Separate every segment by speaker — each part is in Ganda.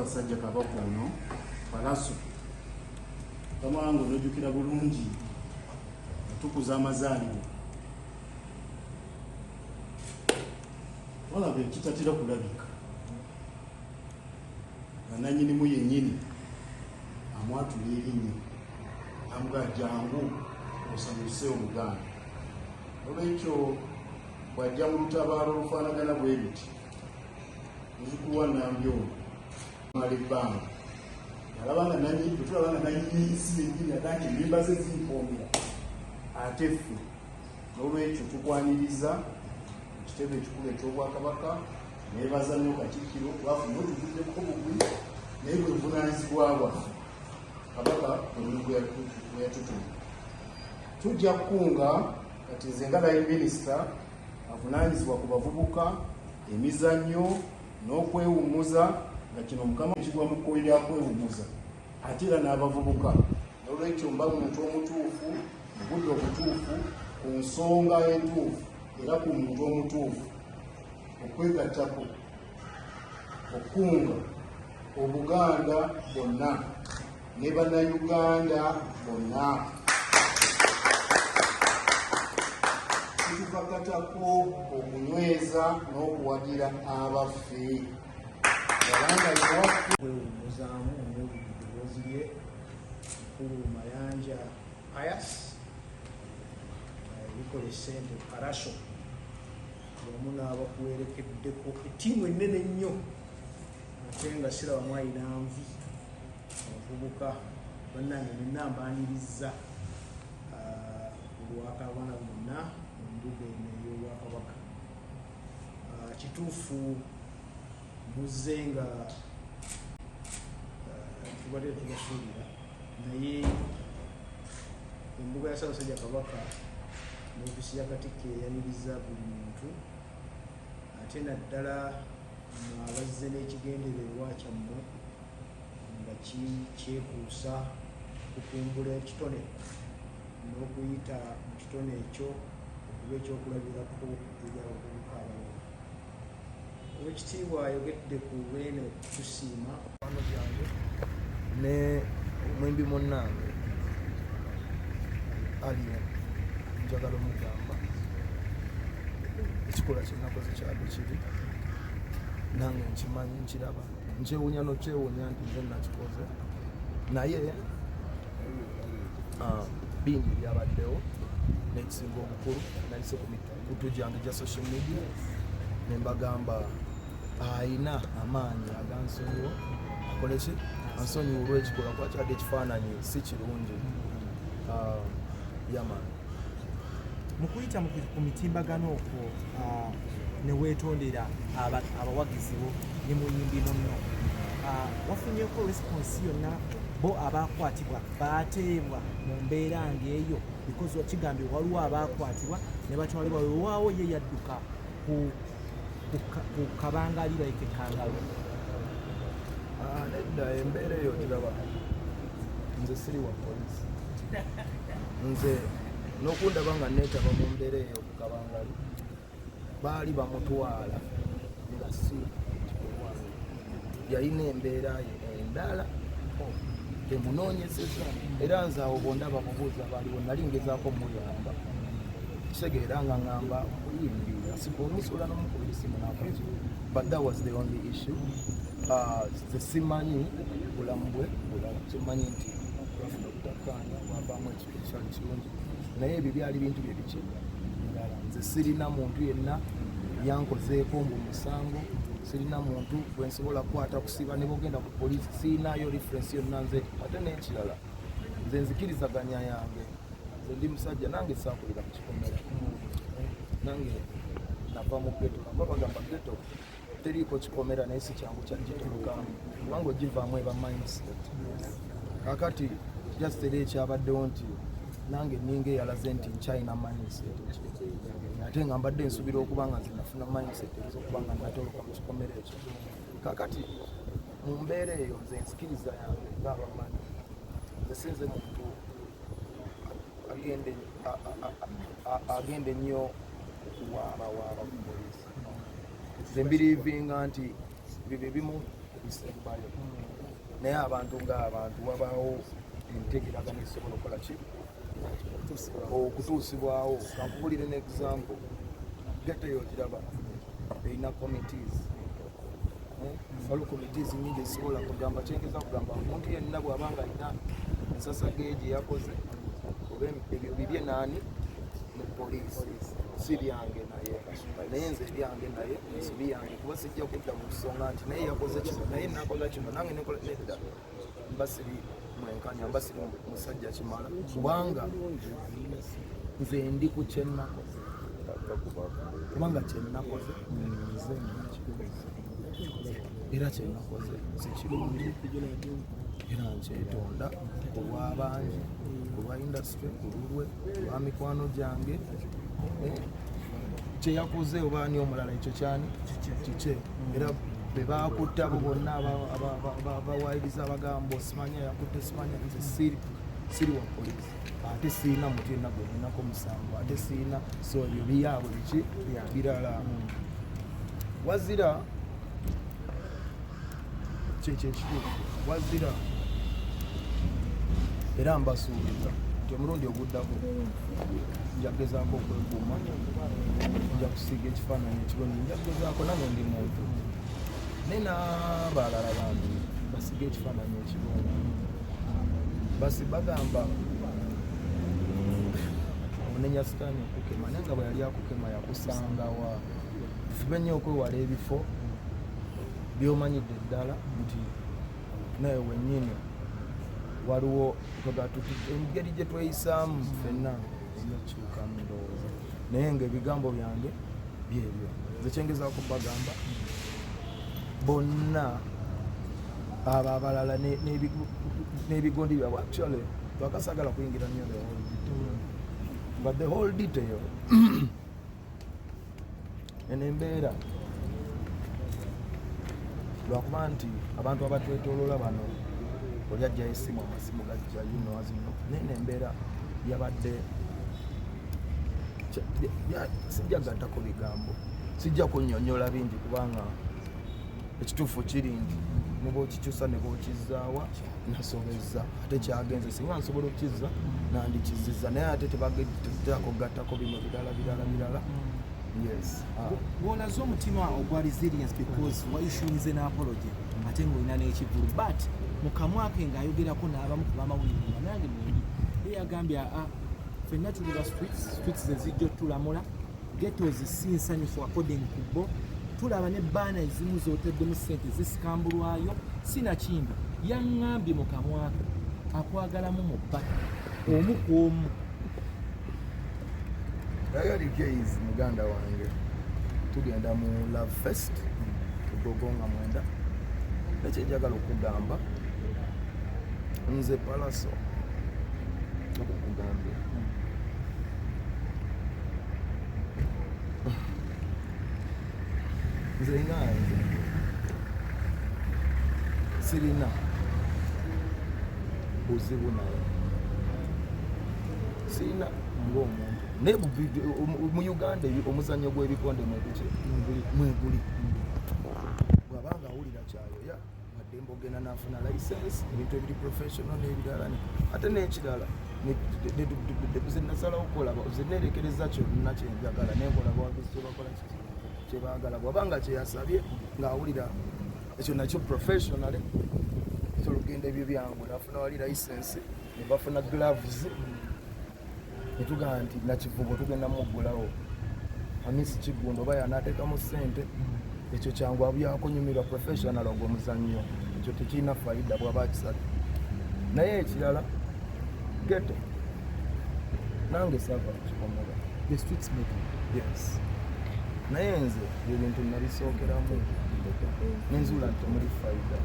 Speaker 1: Ssaabasajja Kabaka ono Falaso tamangu nojjukira bulungi tukuza amazaalibwa walaba ekitatera kulabika nga nannyinimu yennyini amwatula erinnya amuga jangu osanyuse Obuganda. Olwekyo bw'ajja mu lutabaalo olufaanagana bwe biti muzukuwa Nambyono mala ebbanga alaba nga tulaba nga nannyini nsi yennyini atanti ennyimba ze zimpoomera ate ffe. N'olwekyo tukwaniriza ekitebe ekikulu eky'Obwakabaka neebaza nnyo Katikkiro lwafuna otuvuddeko bugwi naye bwe buvunaanyizibwa bwaffe Kabaka omulimu gwe yatutuma. Tujja kukunga kati nze nga line minisita avunaanyizibwa ku bavubuka, emizannyo n'okwewummuza, nga kino Mukama kigwa mu kkubo lya kwewummuza ate era n'abavubuka. N'olwekyo mba muntu omutuufu mu budde obutuufu ku nsonga entuufu era ku muntu omutuufu okwegattako okukunga Obuganda bonna ne Bannayuganda bonna. Tukakatako okunyweza n'okuwagira abaffe abanga kwewummuzaamu n'eddoboozi lye Mukulu Mayanja Pius Bikola Ssente Karaso omu n'abakuwerekeddeko ettiimu ennene ennyo ate nga sirabamu ayina nvi abavubuka bannange nenna mbaaniriza olwakabana bonna mu mbuga eno ey'Obwakabaka. Kituufu muzze nga tubadde tubasuubira naye embuga ya Ssaabasajja Kabaka n'ofiisi ya Katikkiro eyaniriza buli muntu ate naddala abazze n'ekigendererwa kyammwe nga kyekuusa kukumbula ekitone n'okuyita mu kitone ekyo okuba ekyokulabirako eri abavubuka abalala. Oweekitiibwa ayogedde ku bwene tusiima wano byange ne omwimbi munnange aliyo njagala omugamba ekikola kyenakoze kyali kiri nange nkimanyi nkiraba nkyewuunya nokyewuunya nti nze nakikoze naye bingi byabaddewo n'ekisinga obukulu nalise ku mikutu gyange gya social media nembagamba ayina amaanyi agansonyiwa akoleki ansonyiwulwa ekikola kwakyadde ekifaananyi si kirungi yaman
Speaker 2: mu kuyita ku mitimbagano okwo neweetondera abawagizi bo ne muyimbi nonno wafunyeko response yonna bo abakwatibwa baateebwa mu mbeera ng'eyo because wakigambye waliwo abaakwatibwa ne batwalibwa wewaawo ye yadduka ku kabangali like kangalu.
Speaker 1: Nedda embeera eyo giraba nze siri wa polisi nze n'okundaba nga neetaba mu mbeera eyo ku kabangali baali bamutwala nga si kikolwa yalina embeera ye endala temunoonyeseza era nze awo bondaba bubuuza baaliwo nali ngezaako muyamba kitegeera nga ngamba kuyingira sipomisula n'omupolisi munafuzo but that was the only issue. Simanyi bulamu bwe bulala kimanyi nti bafuna obutakkaanya bwavaamu ekifo ekyali kirungi naye ebyo byali bintu bye biki ndala nze sirina muntu yenna yankozeeko mbu musango sirina muntu bwensobola kukwata kusiba ne bogenda ku poliisi siinayo referensi yonna nze ate n'ekirala nze nzikirizaganya yange nze ndi musajja nange saakulira ku kikomera nange nava mu geto nava bagamba geto teriiko kikomera naye si kyangu kyagituukamu kubanga ogivaamu eba mindset kakati just era ekyabaddewo nti nange ninga eyalaze nti nkyalina mindset ate nga mbadde nsubira okuba nga nze nafuna mindset ezokuba nga natoloka mu kikomera ekyo kakati mu mbeera eyo nze nsikiriza yange ngaabamanyi nze sinze muntu agende nnyo okuwaabawaaba ku polisi nze mbiriivinga nti bibyo ebimu ebisembayo
Speaker 3: naye abantu ng'abantu wabaawo entegeragana esobola okukola ki okutuusibwawo. Kankubulire n'example, ghetto y'ogiraba erina committees. Waliwo committees nyingi ezisobola kugamba, kyengeza kugamba omuntu yenna bw'aba nga alina ensasa geegi yakoze oba ebyo bibye naani ne poliisi, si byange naye nze byange naye ensobi yange, kuba sijja kudda mu nsonga nti naye yakoze kino naye nakola kino nange nekola nedda, mba siri mwenkanya, mba siri musajja kimala, kubanga nze ndi ku kyennakoze, kubanga kyennakoze nze era kyenakoze si kirungi era nkyetonda olw'abangi, olwa industry, olulwe, olwa mikwano gyange. Kyeyakoze oba ani omulala ekyo kyani kikye, era be bakutte abo bonna abawayiriza abagamba osimanya yakutte simanya, nze siri wa poliisi, ate siina mutu yenna gwe ninako musango, ate siina, so ebyo biyaabwe biki birala wazira kyekyo ekituufu, wazira era mbasuubiza nti omulundi oguddako nja kugezaako okwekuuma, nja kusiiga ekifaananyi ekirungi, nja kugezaako nange ndi muntu naye n'abalala bantu basiga ekifaananyi ekirungi. Basi bagamba omunenya sitaani okukema, naye nga bwe yali akukema yakusangawa. Tufube nnyo okwewala ebifo by'omanyidde ddala nti naye wennyini waliwo engeri gye tweyisaamu ffenna eyakyukamu ndowooza, naye ng'ebigambo byange byebyo. Nze kyengezaako bagamba bonna abo abalala n'ebigondi byabwe, actually twakasagala kuyingira nnyo the whole detail, but the whole detail eno embeera lwakuba nti abantu abatwetooloola bano oli ajjayo essimu, amasimu gajjayo noazino, naye nembeera yabadde sijja gattako bigambo, sijja kunnyonnyola bingi kubanga ekituufu kiri nti ne bw'okikyusa ne bw'okizaawa nasobezza, ate kyagenze singa nsobola okukizza nandikizizza, naye ate tebageddako gattako bino birala. Yes.
Speaker 2: Bw'olaze omutima ogwa resilience because wayishuinze n'apology ate ng'olina n'ekivulu, but mu kamwa ke ng'ayogerako n'abamu ku bamawulire nange mwendi ye yagambye ffenna tuli ba streets ze zijja otulamula, ghettos si nsanyufu according ku bo, tulaba ne baana ezimu zooteddemu ssente zisikambulwayo, sinakindi yaŋŋambye mu kamwa ke akwagalamu mu bbata omu ku omu.
Speaker 3: Yali Gaze muganda wange tugenda mu Love Fest tugogonga mwenda, nekyenjagala okugamba nze Palaso okugambye nze nganze sirina buzibu naye, sirina ng'omuntu naye mu Uganda omuzannyo gw'ebikonde mweguli bw'abanga awulira kyayoya wadde mbogenda n'afuna license, ebintu ebiri professional n'ebirala, ate n'ekirala ze nasalawo okukola ze neerekereza kyonna kyenjagala nenkola bawagizi kyebakola kyebaagala, bw'abanga kyeyasabye ng'awulira ekyo nakyo professional olugendo ebyo byangu nafuna wali license ne bafuna gloves netugamba nti nakivubo tugenda muggulawo amisi kigundo oba yanaateekamu ssente, ekyo kyangu abyakunyumirwa professional ogw'omuzannyo, ekyo tekirina faida bw'aba akisatu. Naye ekirala ghetto nange saava kukikomola,
Speaker 2: the streets making,
Speaker 3: yes, naye nze ebintu nabisookeramu nenzuula nti temuli faida,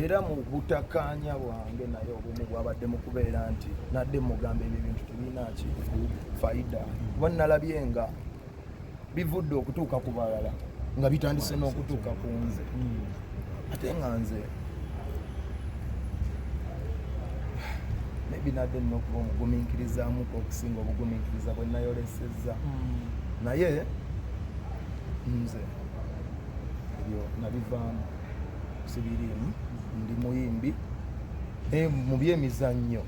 Speaker 3: era mu butakkaanya bwange naye obumu bwabadde mu kubeera nti nadde mugamba ebyo ebintu tebirina ki faida, kuba nalabye nga bivudde okutuuka ku balala nga bitandise n'okutuuka ku nze, ate nga nze maybe nadde nina okuba omugumiikirizaamuko okusinga obugumiikiriza bwe nayolesezza, naye nze ebyo nabivaamu sibiriimu ndi muyimbi mu byemizannyo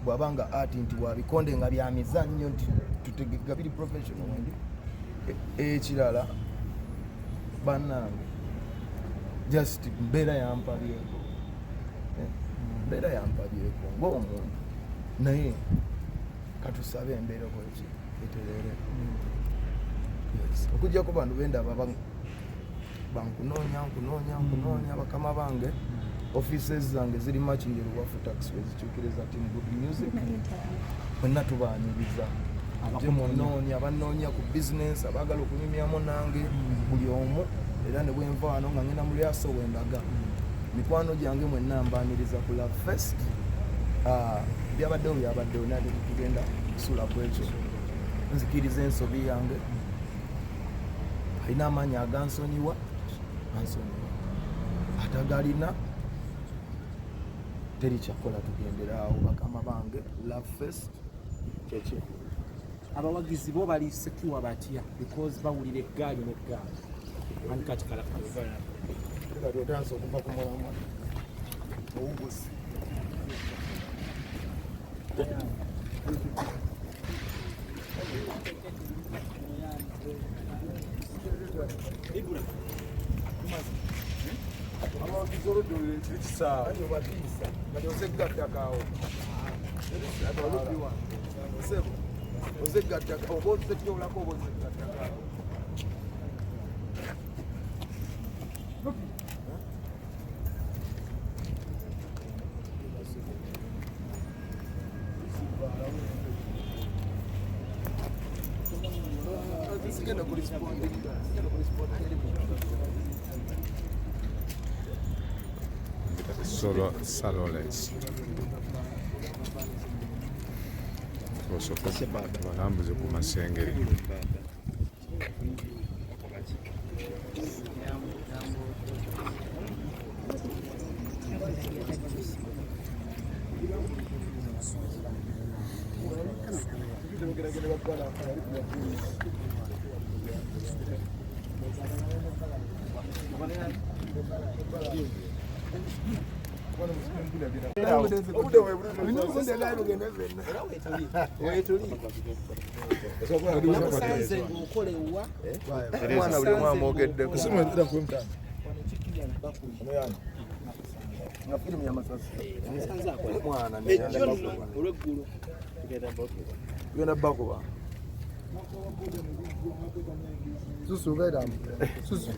Speaker 3: bw'abanga ati nti wabikonde nga bya mizannyo nti tutegeka biri professional ndi ekirala bannange just mbeera yampabyeko ng'omuntu naye katusabe embeera okoleki eterere okujjako bantu bendaba bankunoonya bakama bange offices zange ziri Makindye Luwafu taxi wezikyukiriza team good music mwenna tubaaniriza abanoonya ku business abaagala okunyumyamu nange buli omu era ne bwenva wano nga ngenda mu lyaso wendaga mikwano gyange mwenna mbaaniriza ku Love Fest byabaddewo naye tetugenda kusula ku ekyo nzikiriza ensobi yange alina amaanyi agansonyiwa atagalina teri kyakola tugenderawo bakama bange Love Fest kyekyo
Speaker 2: abawagizi bo bali secure batya because bawulira eggaali n'eggaali ani kati kalakati
Speaker 3: otansa okuva ku mulamwa owugusi abawagizi oludolere kiri kisaawa obatiisa kati ozegattakawo ozegattaka oba ozekyolako oba ozegattakawo sigenda kurisponda
Speaker 4: solo Saloles osoka balambuze ku Masengere
Speaker 3: omwana buli omu amwogeddeko nga firimu yamasasi omwana tugenda bakuba susu beeramu susu